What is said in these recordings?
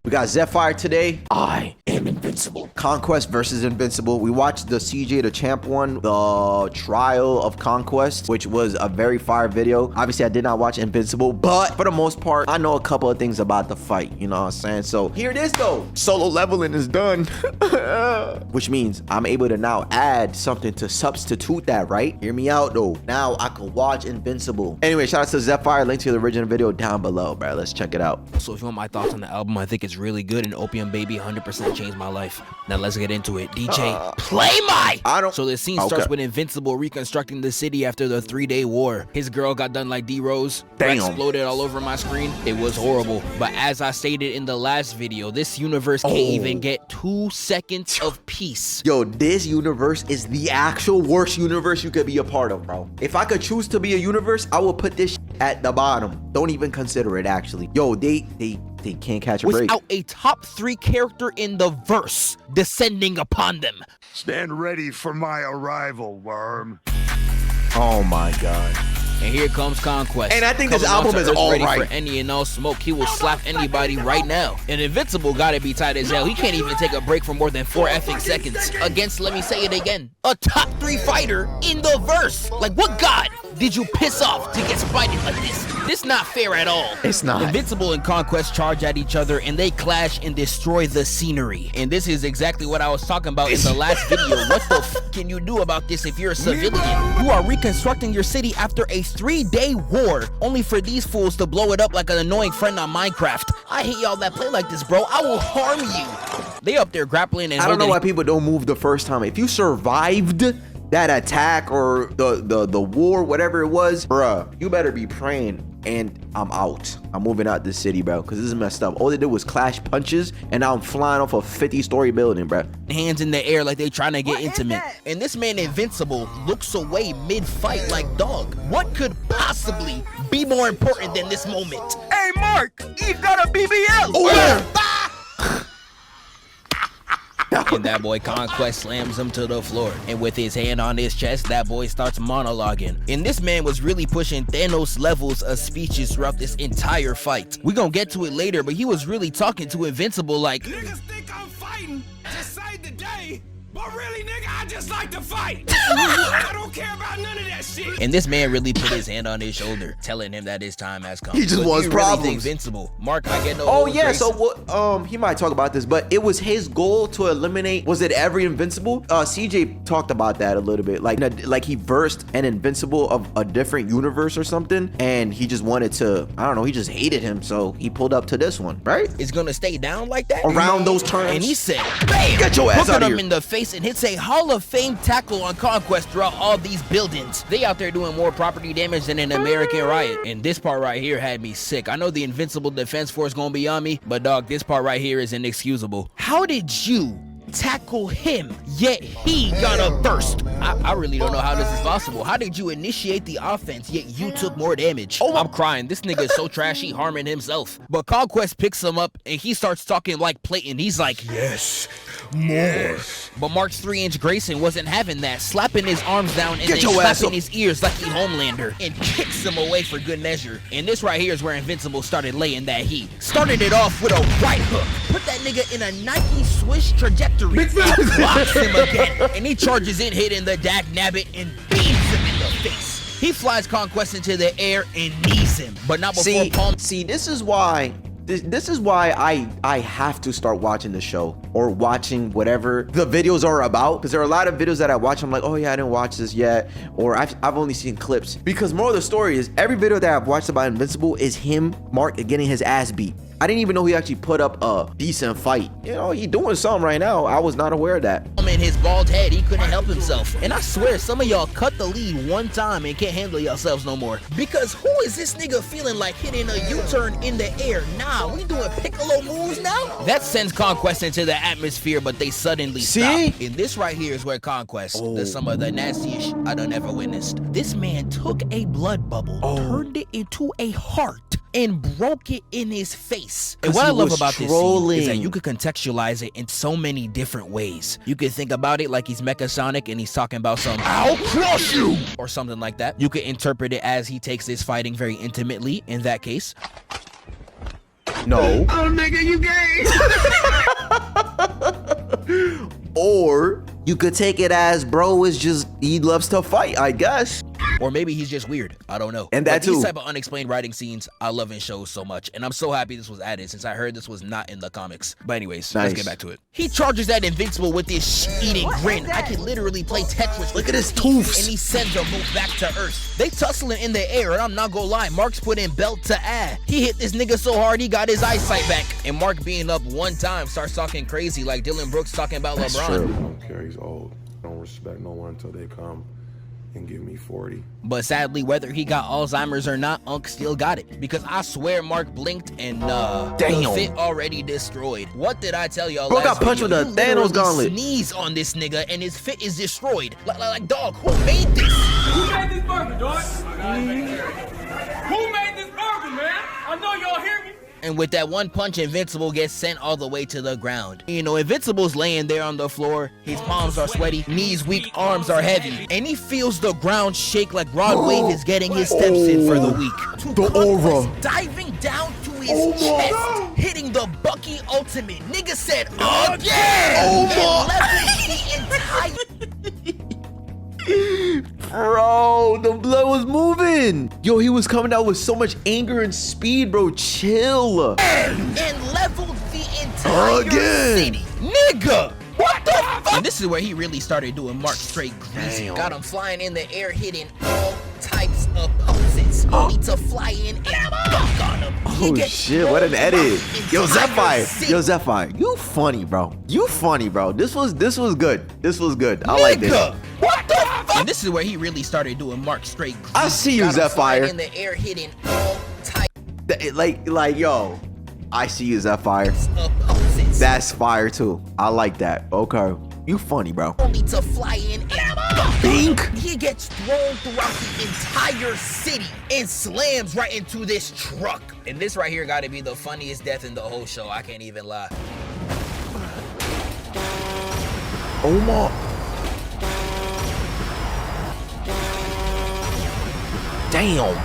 We got Zephfire today. I am Invincible. Conquest versus Invincible. We watched the CJ the Champ one, the trial of Conquest, which was a very fire video. Obviously, I did not watch Invincible, but for the most part, I know a couple of things about the fight. You know what I'm saying? So here it is though. Solo leveling is done. Which means I'm able to now add something to substitute that, right? Hear me out though. Now I can watch Invincible. Anyway, shout out to Zephfire. Link to the original video down below, bro. Let's check it out. So if you want my thoughts on the album, I think it's really good, and Opium Baby 100% changed my life. Now let's get into it. DJ, play my! So the scene starts with Invincible reconstructing the city after the 3-day war. His girl got done like D-Rose. Exploded all over my screen. It was horrible. But as I stated in the last video, this universe can't even get 2 seconds of peace. Yo, this universe is the actual worst universe you could be a part of, bro. If I could choose to be a universe, I would put this at the bottom. Don't even consider it, actually. Yo, they can't catch a break. Without a top 3 character in the verse descending upon them. Stand ready for my arrival, worm. Oh my god. And here comes Conquest. And I think this album is all ready right. For any and all smoke. He will slap anybody right now. And Invincible gotta be tight as hell. He can't even take a break for more than 4 effing seconds against, let me say it again, a top 3 fighter in the verse. Like, what god did you piss off to get spited like this? This not fair at all. It's not. Invincible and Conquest charge at each other and they clash and destroy the scenery. And this is exactly what I was talking about in the last video. What the f can you do about this if you're a civilian? You are reconstructing your city after a 3-day war, only for these fools to blow it up like an annoying friend on Minecraft. I hate y'all that play like this, bro. I will harm you. They up there grappling and I don't know why people don't move the first time. If you survived that attack or the war, whatever it was, bruh, you better be praying. And I'm out. I'm moving out this city, bro, because this is messed up. All they did was clash punches, and now I'm flying off a 50-story building, bro. Hands in the air like they trying to get intimate. And this man Invincible looks away mid-fight like dog. What could possibly be more important than this moment? Hey, Mark, you got a BBL. Oh, yeah. And that boy Conquest slams him to the floor. And with his hand on his chest, that boy starts monologuing. And this man was really pushing Thanos levels of speeches throughout this entire fight. We gonna get to it later, but he was really talking to Invincible like, Niggas think I'm fighting to save the day, but really, nigga, I just like to fight. I don't care about none of that shit. and this man really put his hand on his shoulder, telling him that his time has come. He just But wants you really problems. think Invincible. Mark, I get no. Oh yeah, so what? He might talk about this, but it was his goal to eliminate. Was it every Invincible? CJ talked about that a little bit, like he versed an Invincible of a different universe or something, and he just wanted to. I don't know. He just hated him, so he pulled up to this one, right? It's gonna stay down like that Around those terms. And he said, "Bam!" Get your ass Hooking out of him here. in the face and hits a Hall of Fame tackle on Conquest throughout all these buildings. They out there doing more property damage than an American riot. And this part right here had me sick. I know the Invincible Defense Force gonna be on me, but dog, this part right here is inexcusable. How did you tackle him, yet he got a burst? I really don't know how this is possible. How did you initiate the offense, yet you took more damage? Oh, I'm crying. This nigga is so trashy, harming himself. But Conquest picks him up, and he starts talking like Playton. He's like, Yes, more. but Mark's 3-inch Grayson wasn't having that, slapping his arms down and Get then your ass slapping up. his ears like he Homelander and kicks him away for good measure. And this right here is where Invincible started laying that heat. Started it off with a right hook. Put that nigga in a Nike swish trajectory. Blocks him again. And he charges in, hitting the Dak Nabbit and beams him in the face. He flies Conquest into the air and knees him. But not before Palm. See, this is why. This is why I have to start watching the show or watching whatever the videos are about, because there are a lot of videos that I watch. I'm like, oh yeah, I didn't watch this yet, or I've only seen clips. Because more of the story is every video that I've watched about Invincible is him, Mark, getting his ass beat. I didn't even know he actually put up a decent fight. You know, he doing something right now. I was not aware of that. In his bald head, he couldn't help himself. And I swear, some of y'all cut the lead one time and can't handle yourselves no more. Because who is this nigga feeling like hitting a U-turn in the air? Nah, we doing Piccolo moves now? That sends Conquest into the atmosphere, but they suddenly stop. And this right here is where Conquest does some of the nastiest shit I done ever witnessed. This man took a blood bubble, turned it into a heart, and broke it in his face. And what I love about this scene is that you could contextualize it in so many different ways. You could think about it like he's Mecha Sonic and he's talking about some "I'll crush you" or something like that. You could interpret it as he takes this fighting very intimately in that case. No. Oh, nigga, you gay. Or you could take it as bro is just, he loves to fight, I guess. Or maybe he's just weird. I don't know. And that but these too. type of unexplained writing scenes, I love in shows so much. And I'm so happy this was added since I heard this was not in the comics. But anyways, let's get back to it. He charges at Invincible with this shit-eating grin. I can literally play Tetris. Look at his toofs. And he sends a move back to Earth. They tussling in the air, and I'm not gonna lie, Mark's put in belt to ass. He hit this nigga so hard he got his eyesight back. And Mark being up one time starts talking crazy like Dylan Brooks talking about That's LeBron. true. I don't care, he's old. I don't respect no one until they come and give me 40. But sadly, whether he got Alzheimer's or not, Unc still got it. Because I swear Mark blinked and the fit already destroyed. What did I tell y'all? Bro got punched with a Thanos gauntlet. Sneeze on this nigga and his fit is destroyed. Like dog, who made this? Who made this burger, dog? Who made this burger, man? I know y'all hear me. And with that one punch, Invincible gets sent all the way to the ground. You know, Invincible's laying there on the floor. His palms are sweaty, knees weak, arms are heavy. And he feels the ground shake like Rod Wave is getting his steps in for the week. The aura. Diving down to his chest, hitting the Bucky ultimate. Nigga said, again! And leveled the entire... Bro, the blood was moving. Yo, he was coming out with so much anger and speed, bro. Chill. And leveled the entire city. Nigga! What the fuck? And this is where he really started doing Mark straight greasy. Got him flying in the air, hitting all types of poses. Only to fly in and dunk on him. Oh shit, what an edit. Yo, Zephfire. Yo, Zephfire. You funny, bro. You funny, bro. This was good. This was good. I like this. What the fuck? And this is where he really started doing Mark straight greasy. I see you, Zephfire. In the air, hitting all types like, yo, I see you, Zephfire. of poses. That's fire too. I like that. Okay. You funny, bro. Only to fly in and Bink. He gets thrown throughout the entire city and slams right into this truck. And this right here got to be the funniest death in the whole show. I can't even lie. Oh my. Damn.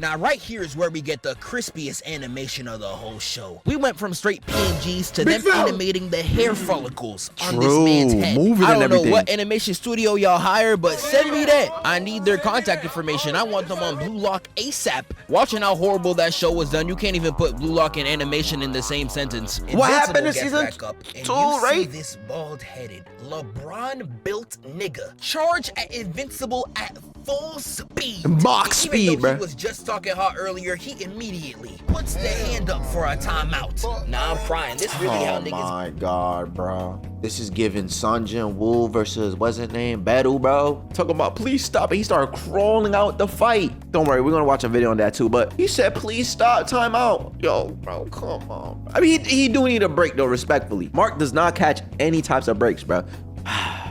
Now right here is where we get the crispiest animation of the whole show. We went from straight PNGs to them animating the hair follicles on this man's head. Moving I and don't know everything. what animation studio y'all hire, but send me that. I need their contact information. I want them on Blue Lock ASAP. Watching how horrible that show was done, you can't even put Blue Lock and animation in the same sentence. What happened in Invincible season gets back up, and 2, you see right? this bald-headed, LeBron-built nigga charge at Invincible at full speed. Mach Even speed, though bruh. he was just talking hot earlier, he immediately puts the hand up for a timeout. Nah, I'm crying. This really how Oh niggas. my god, bro. This is giving Sunjin Woo versus what's his name? Battle, bro. Talking about please stop. And he started crawling out the fight. Don't worry, we're gonna watch a video on that too. But he said, please stop, time out. Yo, bro, come on. I mean, he do need a break though, respectfully. Mark does not catch any types of breaks, bro.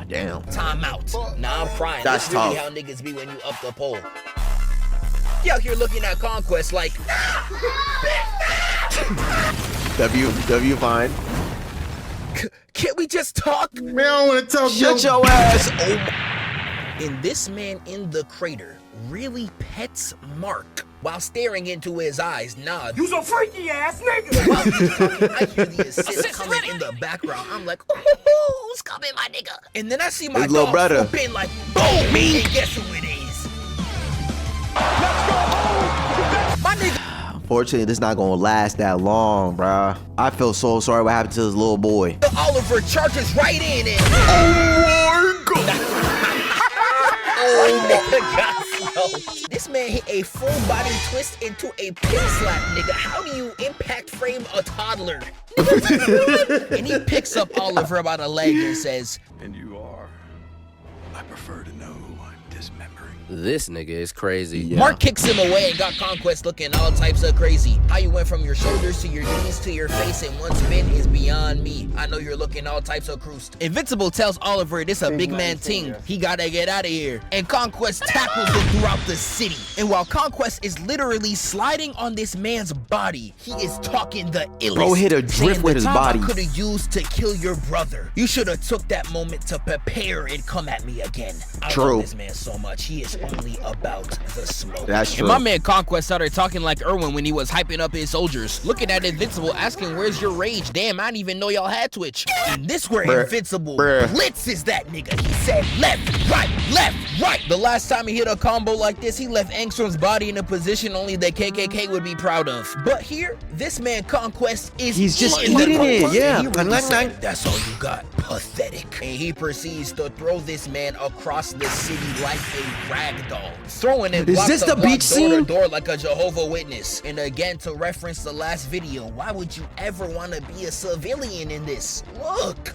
Damn. Timeout. Nah, I'm crying. That's This really tough. how niggas be when you up the pole. You out here looking at Conquest like. W fine. Can't we just talk? Man, I don't want to talk. Shut your ass. Oh my. And this man in the crater really pets Mark while staring into his eyes. Nah, You's a freaky ass nigga. while he's talking, I hear the assist coming in the background. I'm like, ooh, who's coming, my nigga? And then I see my His little dog brother. swoop in like, boom, me. And guess who it is? My nigga. Unfortunately, this not gonna last that long, bruh. I feel so sorry what happened to this little boy. Oliver charges right in and Oh my god. this man hit a full body twist into a pin slap, nigga. How do you impact frame a toddler? And he picks up Oliver by the leg and says, And you are. I prefer to know who I'm dismembering. This nigga is crazy. Yeah. Mark kicks him away and got Conquest looking all types of crazy. How you went from your shoulders to your knees to your face in one spin is beyond me. I know you're looking all types of cruised. Invincible tells Oliver this a big man ting. He gotta get out of here. And Conquest tackles him throughout the city. And while Conquest is literally sliding on this man's body, he is talking the illest. Bro hit a drift saying, with his "The time body." I could have used to kill your brother. You should have took that moment to prepare and come at me again." I True. love this man so much. He is only about the smoke. That's true. And my man Conquest started talking like Irwin when he was hyping up his soldiers. Looking at Invincible, asking, where's your rage? Damn, I didn't even know y'all had Twitch. And this where Invincible blitzes that nigga. He said left, right. The last time he hit a combo like this, he left Angstrom's body in a position only the KKK would be proud of. But here, this man Conquest is He's just eating eating it, and yeah. he really said, that's all you got. Pathetic. And he proceeds to throw this man across the city like a rag doll, throwing it Is this the beach scene? Door like a Jehovah Witness. And again, to reference the last video, why would you ever want to be a civilian in this? Look.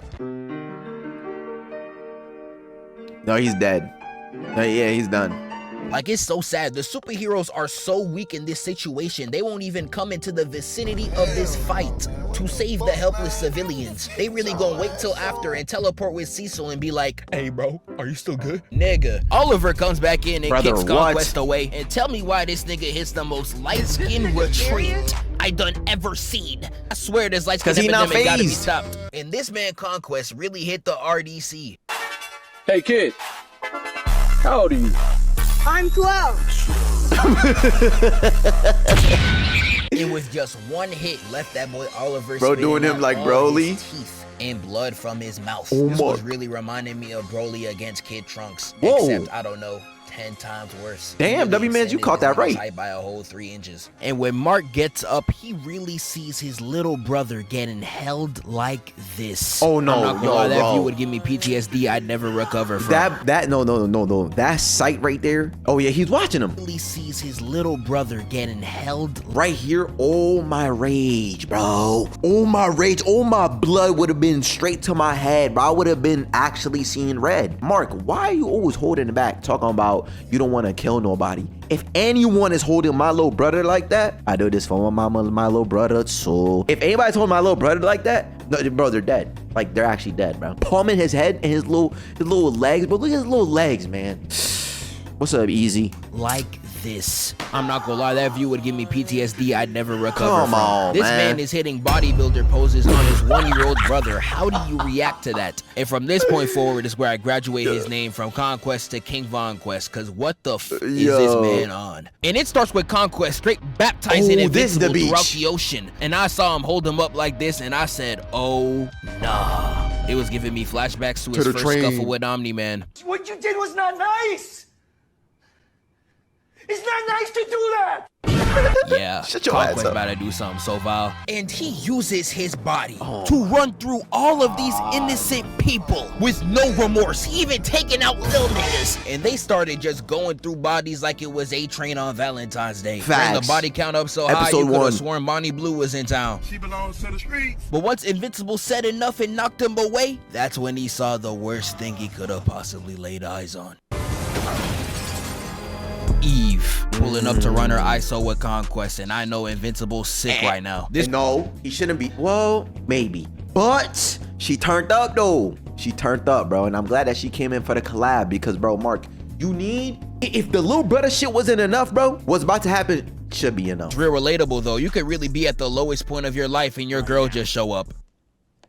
No, he's dead. No, yeah, he's done. Like, it's so sad. The superheroes are so weak in this situation, they won't even come into the vicinity of this fight to save the helpless civilians. They really gonna wait till after and teleport with Cecil and be like, hey bro, are you still good? Nigga. Oliver comes back in and kicks Conquest away. And tell me why this nigga hits the most light-skin retreat I done ever seen. I swear this light-skin epidemic gotta be stopped. And this man Conquest really hit the RDC. Hey kid, how old are you? I'm 12. And with just one hit, left that boy Oliver doing him like Broly. Teeth and blood from his mouth. Oh, this was really reminding me of Broly against Kid Trunks. Whoa. Except, I don't know, 10 times worse. Damn, W-Mans, you caught that right. By a whole 3 inches. And when Mark gets up, he really sees his little brother getting held like this. Oh no, I'm not gonna lie, that bro. view would give me PTSD I'd never recover from. No. That sight right there. Oh yeah, he's watching him. Really sees his little brother getting held Right here. Oh my rage, bro. Oh my rage. Oh my blood would have been straight to my head, bro. I would have been actually seeing red. Mark, why are you always holding it back, talking about you don't want to kill nobody? If anyone is holding my little brother like that, I do this for my mama, my little brother. So if anybody's holding my little brother like that, no, bro, they're dead. Like, they're actually dead, bro. Palming his head and his little legs, bro. Look at his little legs, man. What's up, Easy? like this. I'm not gonna lie, that view would give me PTSD I'd never recover Come from. on, This man. man is hitting bodybuilder poses on his 1-year-old brother. How do you react to that? And from this point forward is where I graduate his name from Conquest to King Von Quest, cause what the f is this man on? And it starts with Conquest straight baptizing Invincible throughout the ocean. And I saw him hold him up like this and I said, oh nah. It was giving me flashbacks to his first scuffle with Omni-Man. What you did was not nice. It's not nice to do that. Yeah, Shut your ass Conquest up. about to do something so vile. And he uses his body to run through all of these innocent people with no remorse. He even taking out little niggas. And they started just going through bodies like it was A-Train on Valentine's Day. Bring the body count up so high, you could have sworn Bonnie Blue was in town. She belongs to the streets. But once Invincible said enough and knocked him away, that's when he saw the worst thing he could have possibly laid eyes on. Eve pulling up to run her ISO with Conquest, and I know Invincible's sick right now. No, he shouldn't be. Well, maybe. But she turned up, though. She turned up, bro. And I'm glad that she came in for the collab because, bro, Mark, you need... If the little brother shit wasn't enough, bro, what's about to happen should be enough. It's real relatable, though. You could really be at the lowest point of your life and your girl just show up.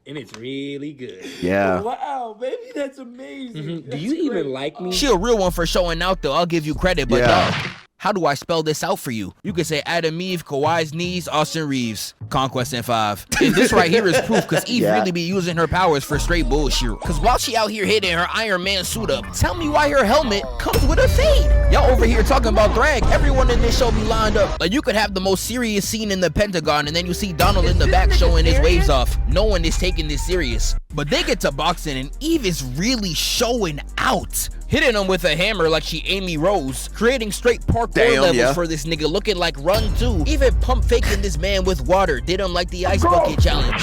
And it's really good. Yeah. Wow, baby, that's amazing. Do you even like me? She a real one for showing out, though. I'll give you credit, but dog, how do I spell this out for you? You could say Adam Eve, Kawhi's knees, Austin Reeves, Conquest and 5. And this right here is proof, because Eve really be using her powers for straight bullshit. Because while she out here hitting her Iron Man suit up, tell me why her helmet comes with a fade. Y'all over here talking about drag. Everyone in this show be lined up. Like, you could have the most serious scene in the Pentagon, and then you see Donald in the back showing his waves off. No one is taking this serious. But they get to boxing, and Eve is really showing out. Hitting him with a hammer like she Amy Rose, creating straight parkour levels for this nigga, looking like Run 2. Even pump faking this man with water, did him like the ice bucket challenge.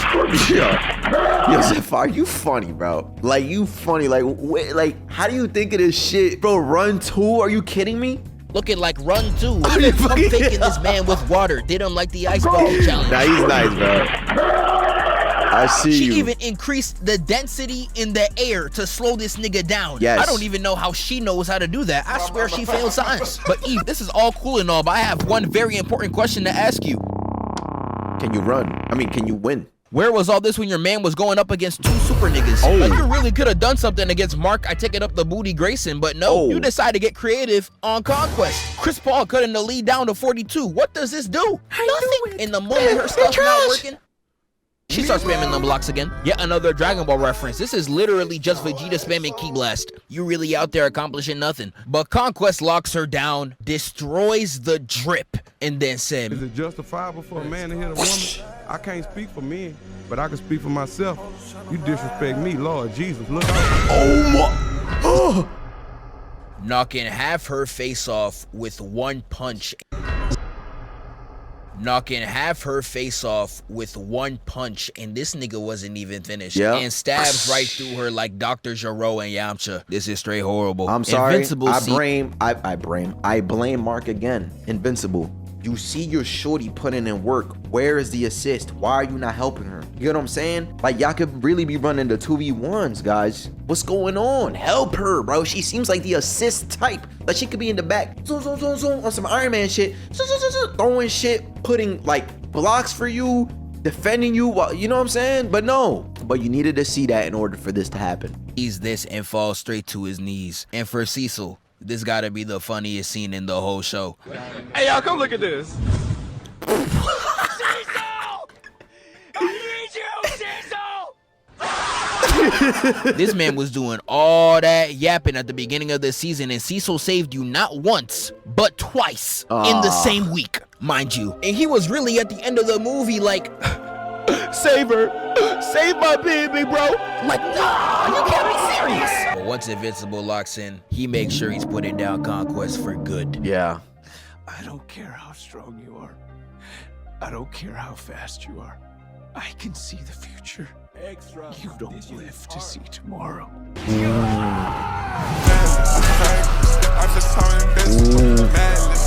Yo, Zephfire, you funny, bro. Like, you funny. Like, wait, like, how do you think of this shit? Bro, Run 2? Are you kidding me? Looking like Run 2. Even pump faking this man with water, did him like the ice bucket challenge. Nah, he's nice, bro. I see She you. even increased the density in the air to slow this nigga down. Yes. I don't even know how she knows how to do that. I swear she failed science. But Eve, this is all cool and all, but I have one very important question to ask you. Can you run? I mean, can you win? Where was all this when your man was going up against 2 super niggas? Like, you really could have done something against Mark. I take it up the booty Grayson, but no, you decided to get creative on Conquest. Chris Paul cutting the lead down to 42. What does this do? Nothing. In the moment her stuff's not working, she starts spamming the blocks again. Yet another Dragon Ball reference. This is literally just Vegeta spamming Ki Blast. You really out there accomplishing nothing. But Conquest locks her down, destroys the drip, and then said, Is it justifiable for a man to hit a woman? I can't speak for men, but I can speak for myself. You disrespect me, Lord Jesus, look out. knocking half her face off with one punch. Knocking half her face off with one punch, and this nigga wasn't even finished. And stabs right through her like Dr. Gero and Yamcha. This is straight horrible. I'm sorry. Invincible I blame Mark again. Invincible. You see your shorty putting in work. Where is the assist? Why are you not helping her? You know what I'm saying? Like, y'all could really be running the 2v1s, guys. What's going on? Help her, bro. She seems like the assist type. Like, she could be in the back, zoom, zoom, zoom, zoom, on some Iron Man shit, throwing shit, putting like blocks for you, defending you. You know what I'm saying? But no. But you needed to see that in order for this to happen. He's this and falls straight to his knees. And for Cecil, this gotta be the funniest scene in the whole show. Hey, y'all, come look at this. This man was doing all that yapping at the beginning of the season, and Cecil saved you not once, but twice in the same week, mind you. And he was really at the end of the movie like, save her, save my baby, bro. Like, nah, you can't be serious. But once Invincible locks in, he makes sure he's putting down Conquest for good. Yeah. I don't care how strong you are. I don't care how fast you are. I can see the future. You don't live to see tomorrow.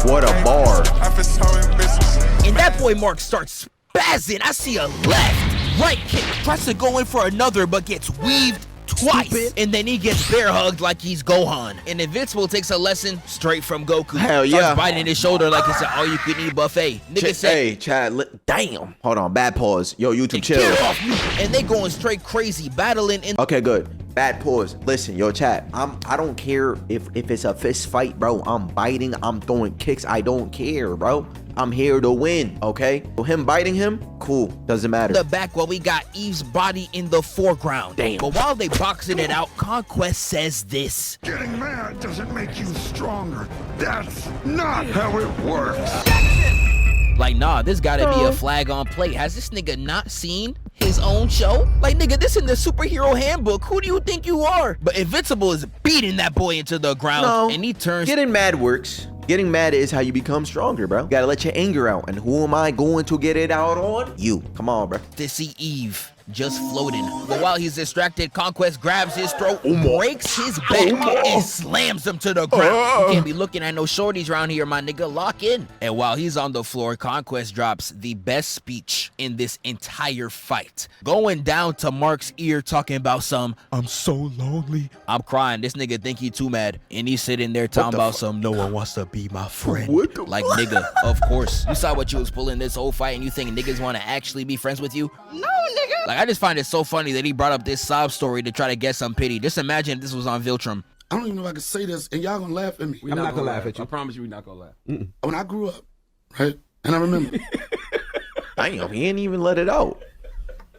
What a bar. And that boy Mark starts spazzing. I see a left, right kick, tries to go in for another, but gets weaved twice. And then he gets bear hugged like he's Gohan. And Invincible takes a lesson straight from Goku. Hell yeah. Starts biting his shoulder like it's an all-you-can-eat buffet. Nigga said, hey, Chad, damn. Hold on, bad pause. Yo, YouTube, chill. Get off me. And they going straight crazy, battling in. Okay, good. Bad pause. Listen, yo, chat. I don't care if it's a fist fight, bro. I'm biting. I'm throwing kicks. I don't care, bro. I'm here to win, okay? So him biting him, cool. Doesn't matter. The back while we got Eve's body in the foreground. Damn. But while they boxing it out, Conquest says this. Getting mad doesn't make you stronger. That's not how it works. Like, nah, this gotta be a flag on plate. Has this nigga not seen his own show? Like, nigga, this in the superhero handbook. Who do you think you are? But Invincible is beating that boy into the ground, and he turns. Getting mad works. Getting mad is how you become stronger, bro. You gotta let your anger out. And who am I going to get it out on? You. Come on, bro. To see Eve just floating. But while he's distracted, Conquest grabs his throat, breaks his back, and slams him to the ground. You can't be looking at no shorties around here, my nigga. Lock in. And while he's on the floor, Conquest drops the best speech in this entire fight. Going down to Mark's ear talking about some, I'm so lonely. I'm crying. This nigga think he too mad. And he's sitting there talking about some, no one wants to be my friend. Like, nigga, of course. You saw what you was pulling this whole fight and you think niggas want to actually be friends with you? No, nigga. Like, I just find it so funny that he brought up this sob story to try to get some pity. Just imagine if this was on Viltrum. I don't even know if I can say this, and y'all gonna laugh at me. I'm not gonna laugh at you. I promise you we're not gonna laugh. When I grew up, right, and I remember. Damn, he ain't even let it out.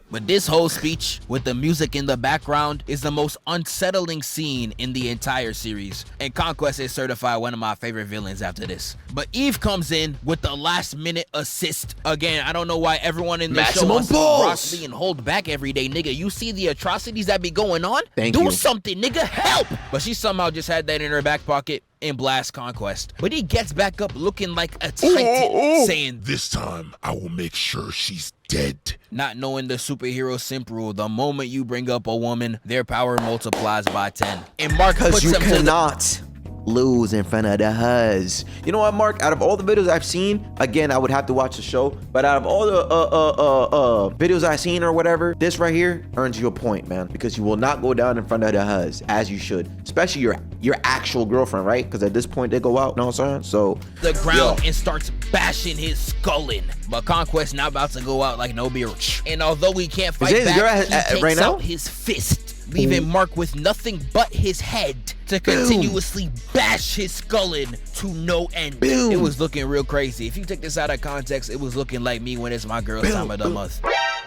But this whole speech with the music in the background is the most unsettling scene in the entire series. And Conquest is certified one of my favorite villains after this. But Eve comes in with the last minute assist. Again, I don't know why everyone in the show wants to rock me and hold back every day, nigga. You see the atrocities that be going on? Do something, nigga, help! But she somehow just had that in her back pocket and blast Conquest. But he gets back up looking like a titan, saying, this time I will make sure she's dead. Not knowing the superhero simp rule, the moment you bring up a woman, their power multiplies by 10. And Mark puts you him cannot. lose in front of the huz. You know what, Mark? Out of all the videos I've seen, again, I would have to watch the show, but out of all the videos I've seen or whatever, this right here earns you a point, man, because you will not go down in front of the huz as you should, especially your actual girlfriend, right? Because at this point they go out, you know what I'm saying? So the ground and starts bashing his skull in. But Conquest now about to go out like no beer. And although he can't fight back, he takes right now? out his fist, leaving Mark with nothing but his head to continuously bash his skull in to no end. Boom. It was looking real crazy. If you take this out of context, it was looking like me when it's my girl's time of the month.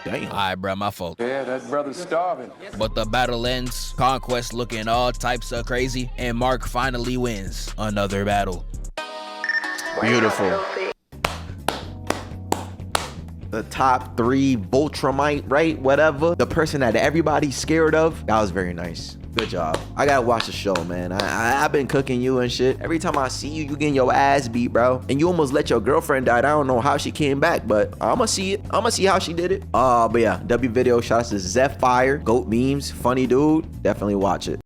Damn. All right, bro, my fault. Yeah, that brother's starving. But the battle ends, Conquest looking all types of crazy, and Mark finally wins another battle. Beautiful. The top 3 Voltramite, right? Whatever. The person that everybody's scared of. That was very nice. Good job. I gotta watch the show, man. I've been cooking you and shit. Every time I see you, you getting your ass beat, bro. And you almost let your girlfriend die. I don't know how she came back, but I'ma see it. I'ma see how she did it. But yeah, W video. Shout out to Zephfire. Goat memes. Funny dude. Definitely watch it.